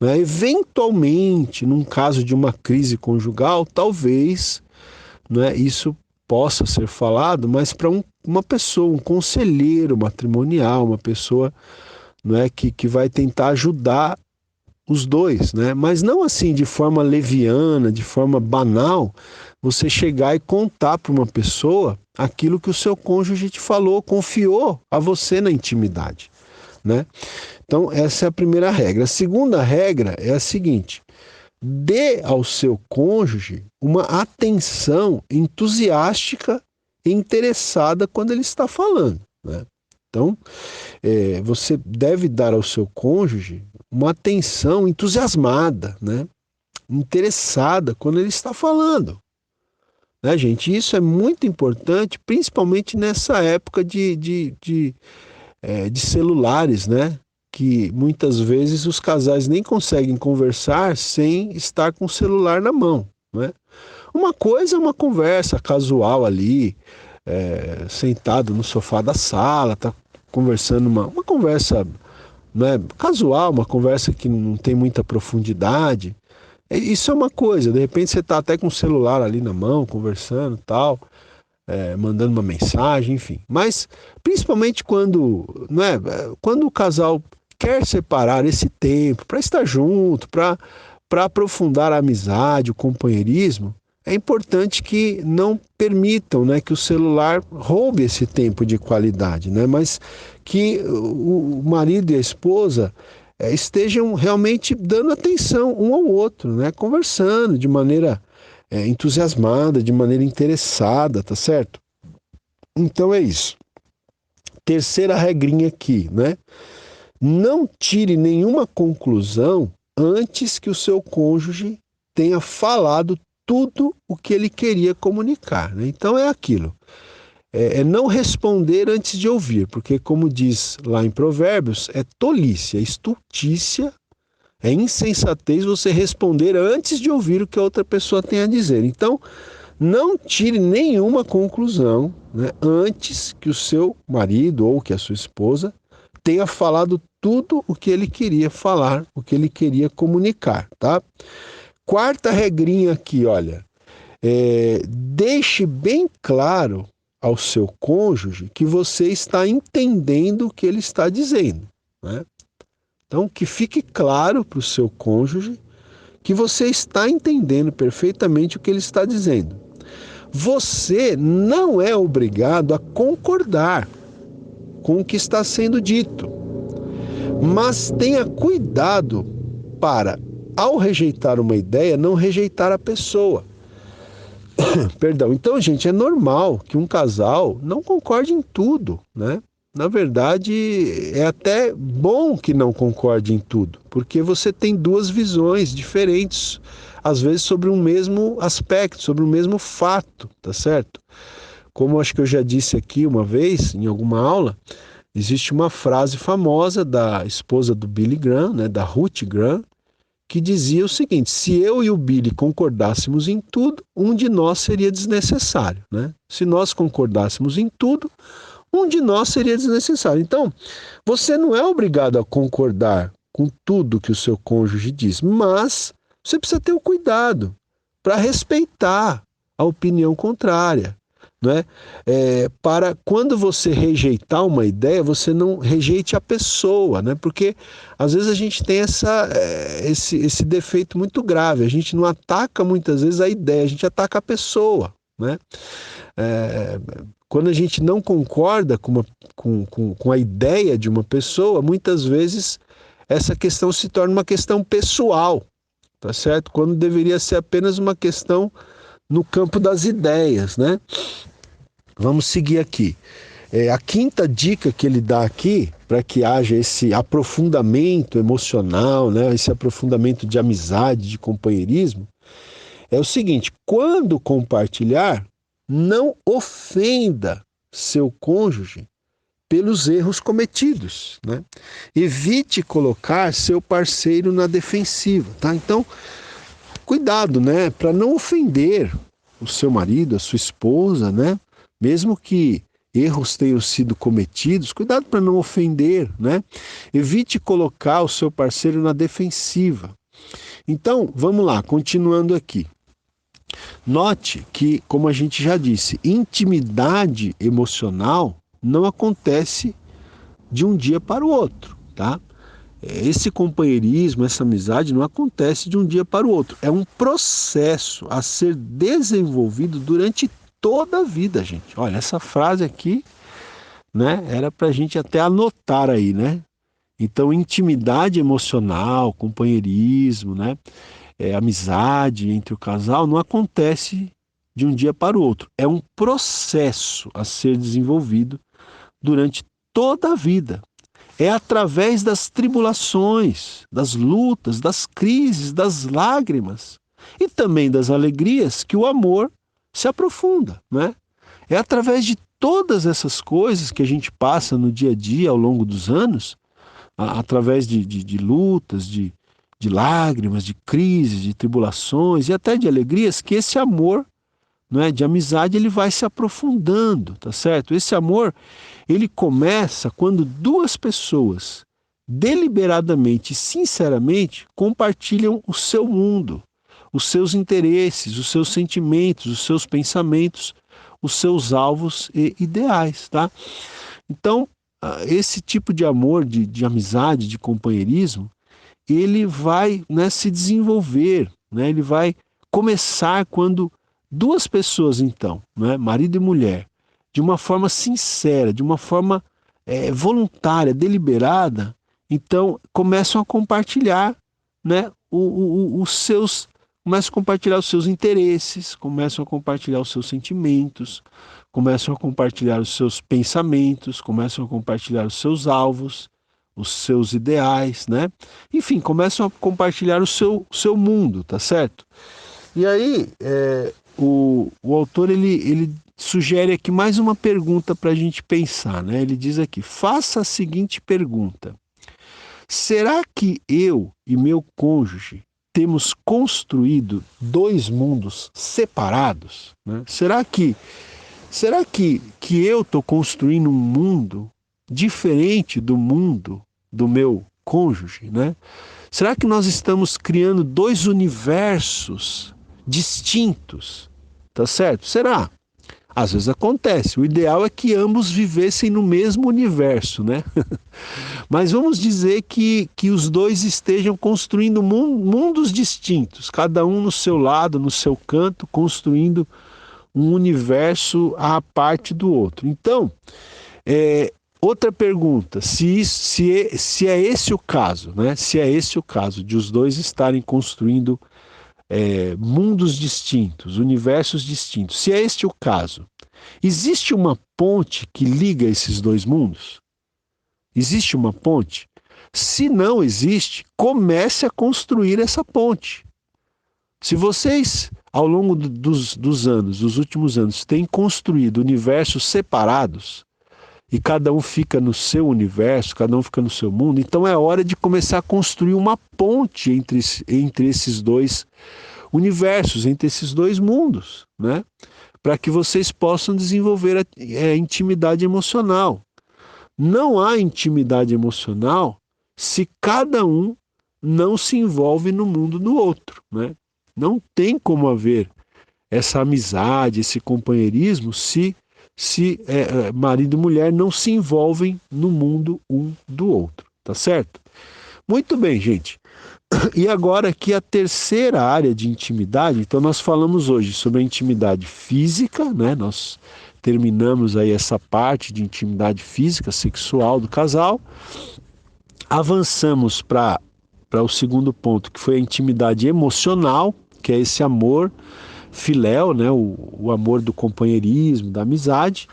né? Eventualmente, num caso de uma crise conjugal, talvez, né, isso possa ser falado, mas para uma pessoa, um conselheiro matrimonial, uma pessoa, não é, que vai tentar ajudar os dois, né? Mas não assim de forma leviana, de forma banal, você chegar e contar para uma pessoa aquilo que o seu cônjuge te falou, confiou a você na intimidade, né? Então, essa é a primeira regra. A segunda regra é a seguinte: dê ao seu cônjuge uma atenção entusiástica e interessada quando ele está falando, né? Então, você deve dar ao seu cônjuge uma atenção entusiasmada, né? Interessada quando ele está falando, né, gente? Isso é muito importante, principalmente nessa época de celulares, né? Que muitas vezes os casais nem conseguem conversar sem estar com o celular na mão, né? Uma coisa é uma conversa casual ali, sentado no sofá da sala, tá conversando uma conversa, né, casual, uma conversa que não tem muita profundidade. Isso é uma coisa. De repente você está até com o celular ali na mão, conversando, tal, mandando uma mensagem, enfim. Mas principalmente quando, né, quando o casal quer separar esse tempo para estar junto, para aprofundar a amizade, o companheirismo, é importante que não permitam, né, que o celular roube esse tempo de qualidade, né, mas que o marido e a esposa estejam realmente dando atenção um ao outro, né, conversando de maneira entusiasmada, de maneira interessada, tá certo? Então é isso. Terceira regrinha aqui, né? Não tire nenhuma conclusão antes que o seu cônjuge tenha falado tudo o que ele queria comunicar, né? Então é aquilo, é não responder antes de ouvir, porque como diz lá em Provérbios, é tolice, é estultícia, é insensatez você responder antes de ouvir o que a outra pessoa tem a dizer. Então, não tire nenhuma conclusão, né, antes que o seu marido ou que a sua esposa tenha falado tudo o que ele queria falar, o que ele queria comunicar, tá? Quarta regrinha aqui, olha, deixe bem claro ao seu cônjuge que você está entendendo o que ele está dizendo, né? Então, que fique claro para o seu cônjuge que você está entendendo perfeitamente o que ele está dizendo. Você não é obrigado a concordar com o que está sendo dito, mas tenha cuidado para, ao rejeitar uma ideia, não rejeitar a pessoa. Perdão. Então, gente, é normal que um casal não concorde em tudo, né? na verdade, é até bom que não concorde em tudo, porque você tem duas visões diferentes, às vezes sobre um mesmo aspecto, sobre o mesmo fato, tá certo? Como acho que eu já disse aqui uma vez, em alguma aula, existe uma frase famosa da esposa do Billy Graham, né, da Ruth Graham, que dizia o seguinte: se eu e o Billy concordássemos em tudo, um de nós seria desnecessário, né? Se nós concordássemos em tudo, um de nós seria desnecessário. Então, você não é obrigado a concordar com tudo que o seu cônjuge diz, mas você precisa ter o cuidado para respeitar a opinião contrária. Né? Para quando você rejeitar uma ideia, você não rejeite a pessoa, né? Porque às vezes a gente tem esse defeito muito grave, a gente não ataca muitas vezes a ideia, a gente ataca a pessoa, né? Quando a gente não concorda com a ideia de uma pessoa, muitas vezes essa questão se torna uma questão pessoal, tá certo? Quando deveria ser apenas uma questão no campo das ideias, né? Vamos seguir aqui. A quinta dica que ele dá aqui, para que haja esse aprofundamento emocional, né, esse aprofundamento de amizade, de companheirismo, é o seguinte: quando compartilhar, não ofenda seu cônjuge pelos erros cometidos, né? Evite colocar seu parceiro na defensiva, tá? Então, cuidado, né, para não ofender o seu marido, a sua esposa, né? Mesmo que erros tenham sido cometidos, cuidado para não ofender, né? Evite colocar o seu parceiro na defensiva. Então, vamos lá, continuando aqui. Note que, como a gente já disse, intimidade emocional não acontece de um dia para o outro, tá? Esse companheirismo, essa amizade não acontece de um dia para o outro. É um processo a ser desenvolvido durante toda a vida, gente. Olha, essa frase aqui, né, era para a gente até anotar aí, né? Então, intimidade emocional, companheirismo, né, amizade entre o casal não acontece de um dia para o outro. É um processo a ser desenvolvido durante toda a vida. É através das tribulações, das lutas, das crises, das lágrimas e também das alegrias que o amor se aprofunda, né? É através de todas essas coisas que a gente passa no dia a dia ao longo dos anos, através de lutas, de lágrimas, de crises, de tribulações e até de alegrias, que esse amor, não é, de amizade, ele vai se aprofundando, tá certo? Esse amor, ele começa quando duas pessoas deliberadamente e sinceramente compartilham o seu mundo, os seus interesses, os seus sentimentos, os seus pensamentos, os seus alvos e ideais, tá? Então, esse tipo de amor, de amizade, de companheirismo, ele vai, né, se desenvolver, né? Ele vai começar quando duas pessoas, então, né, marido e mulher, de uma forma sincera, de uma forma voluntária, deliberada, então começam a compartilhar, né, os seus, começam a compartilhar os seus interesses, começam a compartilhar os seus sentimentos, começam a compartilhar os seus pensamentos, começam a compartilhar os seus alvos, os seus ideais, né? Enfim, começam a compartilhar o seu mundo, tá certo? E aí, o autor, ele sugere aqui mais uma pergunta para a gente pensar, né? Ele diz aqui: faça a seguinte pergunta: será que eu e meu cônjuge temos construído dois mundos separados, né? Será que eu estou construindo um mundo diferente do mundo do meu cônjuge, né? Será que nós estamos criando dois universos distintos? Tá certo? Será? Às vezes acontece. O ideal é que ambos vivessem no mesmo universo, né? Mas vamos dizer que os dois estejam construindo mundos distintos, cada um no seu lado, no seu canto, construindo um universo à parte do outro. Então, outra pergunta: se é esse o caso, né? Se é esse o caso de os dois estarem construindo mundos distintos, universos distintos, se é este o caso, existe uma ponte que liga esses dois mundos? Existe uma ponte? Se não existe, comece a construir essa ponte. Se vocês, ao longo dos anos, dos últimos anos, têm construído universos separados, e cada um fica no seu universo, cada um fica no seu mundo, então é hora de começar a construir uma ponte entre esses dois universos, entre esses dois mundos, né? Para que vocês possam desenvolver a intimidade emocional. Não há intimidade emocional se cada um não se envolve no mundo do outro, né? Não tem como haver essa amizade, esse companheirismo se marido e mulher não se envolvem no mundo um do outro, tá certo? Muito bem, gente. E agora aqui a terceira área de intimidade. Então nós falamos hoje sobre a intimidade física, né? Nós terminamos aí essa parte de intimidade física, sexual do casal. Avançamos para o segundo ponto, que foi a intimidade emocional, que é esse amor filéu, né? O amor do companheirismo, da amizade.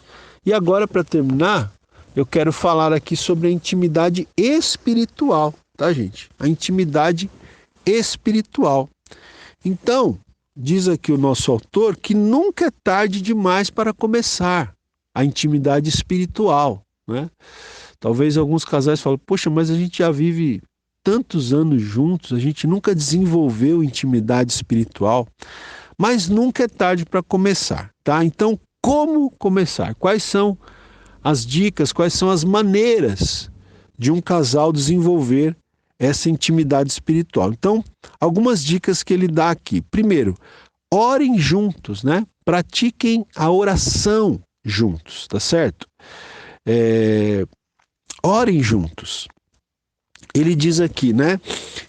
E agora, para terminar, eu quero falar aqui sobre a intimidade espiritual, tá, gente? A intimidade espiritual. Então, diz aqui o nosso autor que nunca é tarde demais para começar a intimidade espiritual, né? Talvez alguns casais falem, poxa, mas a gente já vive tantos anos juntos, a gente nunca desenvolveu intimidade espiritual. Mas nunca é tarde para começar, tá? Então, como começar? Quais são as dicas, quais são as maneiras de um casal desenvolver essa intimidade espiritual? Então, algumas dicas que ele dá aqui. Primeiro, orem juntos, né? Pratiquem a oração juntos, tá certo? Orem juntos. Ele diz aqui, né?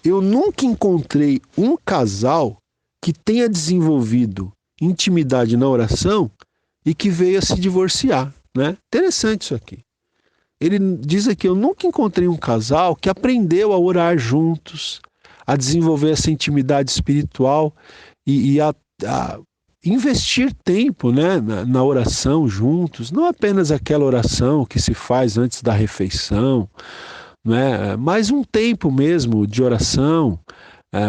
Eu nunca encontrei um casal que tenha desenvolvido intimidade na oração e que veio a se divorciar, né? Interessante isso aqui. Ele diz aqui, eu nunca encontrei um casal que aprendeu a orar juntos, a desenvolver essa intimidade espiritual e a investir tempo, né, na oração juntos, não apenas aquela oração que se faz antes da refeição, né, mas um tempo mesmo de oração,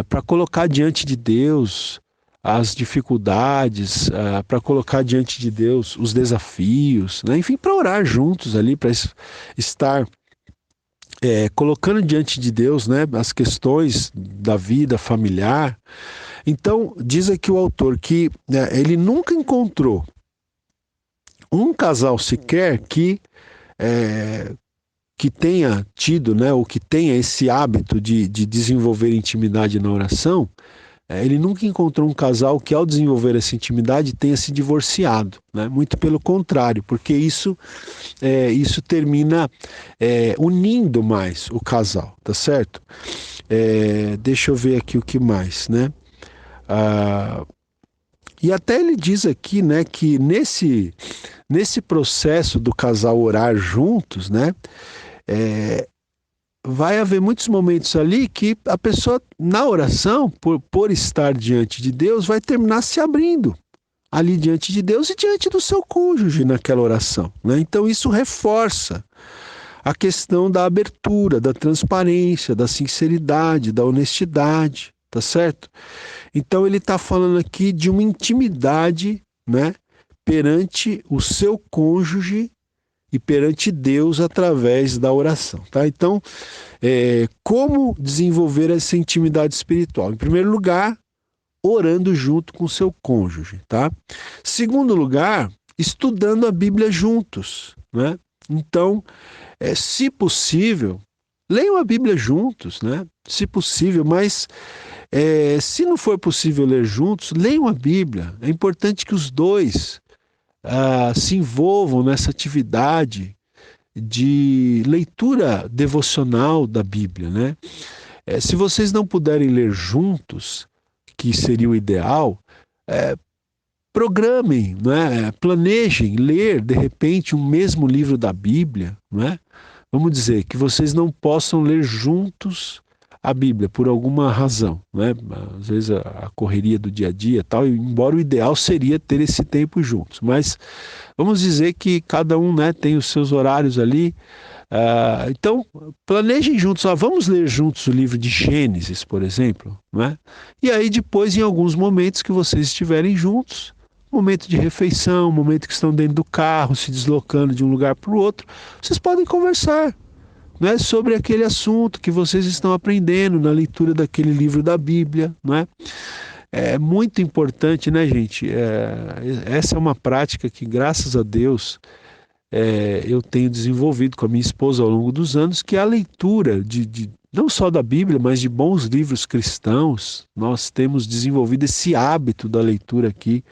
para colocar diante de Deus as dificuldades, para colocar diante de Deus os desafios, né? Enfim, para orar juntos ali, para estar colocando diante de Deus, né, as questões da vida familiar. Então, diz aqui o autor que ele nunca encontrou um casal sequer que tenha tido, né, ou que tenha esse hábito de desenvolver intimidade na oração. Ele nunca encontrou um casal que, ao desenvolver essa intimidade, tenha se divorciado, né? Muito pelo contrário, porque isso termina unindo mais o casal, tá certo? Deixa eu ver aqui o que mais, né? E até ele diz aqui, né, que nesse processo do casal orar juntos, né, vai haver muitos momentos ali que a pessoa, na oração, por estar diante de Deus, vai terminar se abrindo ali diante de Deus e diante do seu cônjuge naquela oração, né? Então isso reforça a questão da abertura, da transparência, da sinceridade, da honestidade, tá certo? Então ele está falando aqui de uma intimidade, né, perante o seu cônjuge e perante Deus através da oração, tá? Então, como desenvolver essa intimidade espiritual? Em primeiro lugar, orando junto com o seu cônjuge, tá? Segundo lugar, estudando a Bíblia juntos, né? Então, se possível, leiam a Bíblia juntos, né? Se possível, mas se não for possível ler juntos, leiam a Bíblia. É importante que os dois se envolvam nessa atividade de leitura devocional da Bíblia, né? Se vocês não puderem ler juntos, que seria o ideal, programem, né? Planejem ler, de repente, um mesmo livro da Bíblia, né? Vamos dizer que vocês não possam ler juntos a Bíblia por alguma razão, né? Às vezes a correria do dia a dia e tal, embora o ideal seria ter esse tempo juntos, mas vamos dizer que cada um, né, tem os seus horários ali, Então, planejem juntos, vamos ler juntos o livro de Gênesis, por exemplo, né? E aí depois, em alguns momentos que vocês estiverem juntos, momento de refeição, momento que estão dentro do carro, se deslocando de um lugar para o outro, vocês podem conversar, né, sobre aquele assunto que vocês estão aprendendo na leitura daquele livro da Bíblia, né? É muito importante, né, gente? Essa é uma prática que, graças a Deus, eu tenho desenvolvido com a minha esposa ao longo dos anos, que é a leitura não só da Bíblia, mas de bons livros cristãos. Nós temos desenvolvido esse hábito da leitura aqui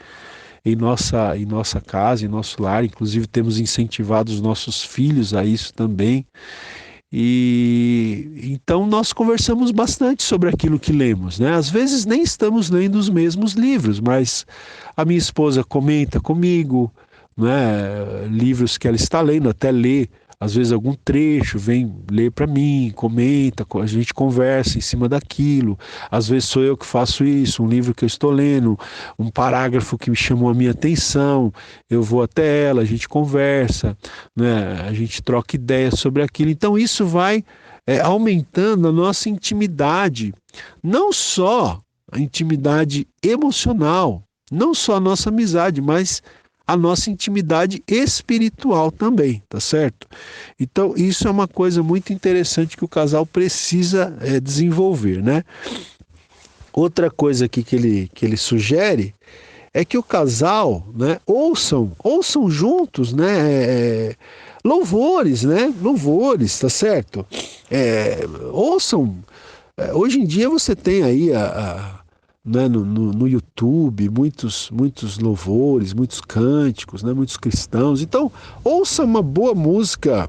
em nossa casa, em nosso lar. Inclusive temos incentivado os nossos filhos a isso também. E então nós conversamos bastante sobre aquilo que lemos, né? Às vezes nem estamos lendo os mesmos livros, mas a minha esposa comenta comigo, né? Livros que ela está lendo, até lê às vezes algum trecho, vem ler para mim, comenta, a gente conversa em cima daquilo. Às vezes sou eu que faço isso, um livro que eu estou lendo, um parágrafo que me chamou a minha atenção, eu vou até ela, a gente conversa, né? A gente troca ideias sobre aquilo. Então isso vai aumentando a nossa intimidade, não só a intimidade emocional, não só a nossa amizade, mas a nossa intimidade espiritual também, tá certo? Então isso é uma coisa muito interessante que o casal precisa desenvolver, né? Outra coisa aqui que ele sugere é que o casal, né, ouçam juntos, né, louvores, né, louvores, tá certo? Ouçam. Hoje em dia você tem aí né, no YouTube muitos louvores, muitos cânticos, né, muitos cristãos. Então ouça uma boa música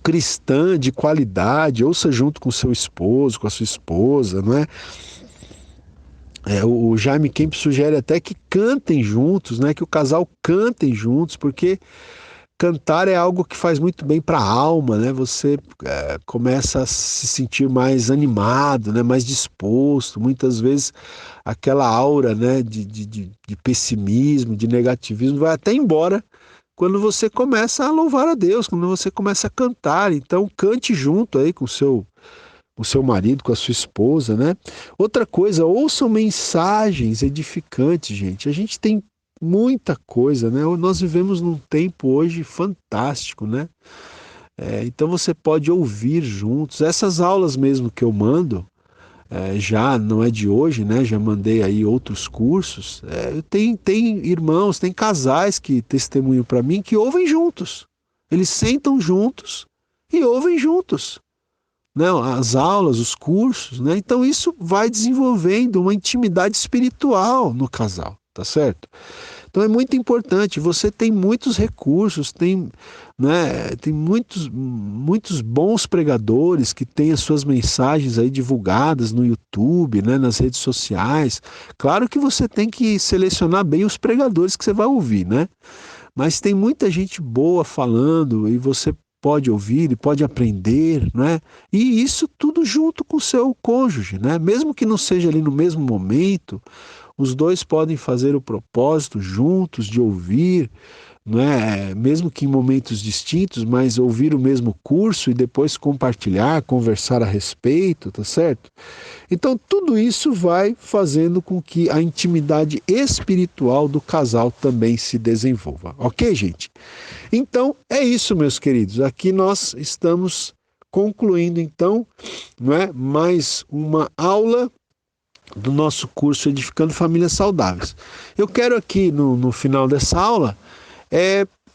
cristã de qualidade, ouça junto com o seu esposo, com a sua esposa, não é? O Jaime Kemp sugere até que cantem juntos, né? Que o casal cantem juntos, porque cantar é algo que faz muito bem para a alma, né? Você começa a se sentir mais animado, né? Mais disposto. Muitas vezes aquela aura, né? De pessimismo, de negativismo vai até embora quando você começa a louvar a Deus, quando você começa a cantar. Então cante junto aí com o seu marido, com a sua esposa, né? Outra coisa, ouçam mensagens edificantes, gente. A gente tem muita coisa, né? Nós vivemos num tempo hoje fantástico, né? Então você pode ouvir juntos. Essas aulas mesmo que eu mando, já não é de hoje, né? Já mandei aí outros cursos. Tem irmãos, tem casais que testemunham para mim que ouvem juntos. Eles sentam juntos e ouvem juntos, né, as aulas, os cursos, né? Então isso vai desenvolvendo uma intimidade espiritual no casal, tá certo? Então é muito importante. Você tem muitos recursos, tem muitos bons pregadores que têm as suas mensagens aí divulgadas no YouTube, né, nas redes sociais. Claro que você tem que selecionar bem os pregadores que você vai ouvir, né? Mas tem muita gente boa falando e você pode ouvir e pode aprender, né? E isso tudo junto com o seu cônjuge, né? Mesmo que não seja ali no mesmo momento, os dois podem fazer o propósito juntos de ouvir, né? Mesmo que em momentos distintos, mas ouvir o mesmo curso e depois compartilhar, conversar a respeito, tá certo? Então tudo isso vai fazendo com que a intimidade espiritual do casal também se desenvolva, ok, gente? Então é isso, meus queridos. Aqui nós estamos concluindo então, não é, mais uma aula do nosso curso Edificando Famílias Saudáveis. Eu quero aqui no final dessa aula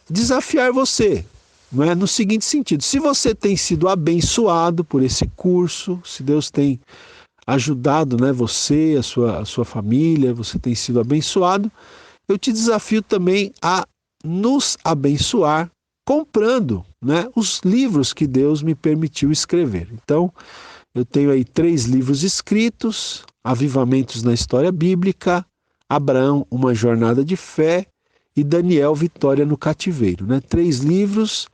desafiar você, não é, no seguinte sentido: se você tem sido abençoado por esse curso, se Deus tem ajudado, né, você, a sua família, você tem sido abençoado, eu te desafio também a nos abençoar comprando, né, os livros que Deus me permitiu escrever. Então, eu tenho aí 3 livros escritos: Avivamentos na História Bíblica, Abraão, Uma Jornada de Fé e Daniel, Vitória no Cativeiro, né? 3 livros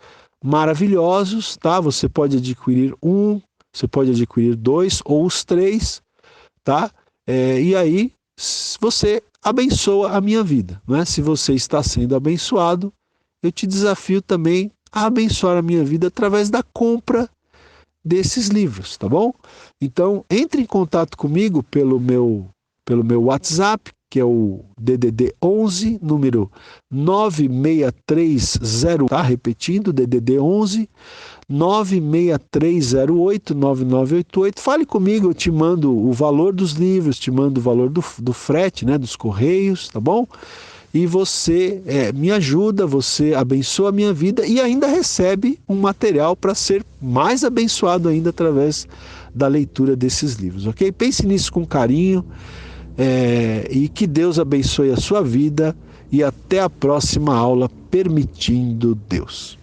maravilhosos, tá? Você pode adquirir um, você pode adquirir 2 ou os 3, tá? E aí você abençoa a minha vida, né? Se você está sendo abençoado, eu te desafio também a abençoar a minha vida através da compra desses livros, tá bom? Então, entre em contato comigo pelo meu WhatsApp, que é o DDD 11, número 96308, tá? Repetindo, DDD 11 963089988. Fale comigo, eu te mando o valor dos livros, te mando o valor do frete, né, dos correios, tá bom? E você me ajuda, você abençoa a minha vida e ainda recebe um material para ser mais abençoado ainda através da leitura desses livros, ok? Pense nisso com carinho e que Deus abençoe a sua vida e até a próxima aula, permitindo Deus.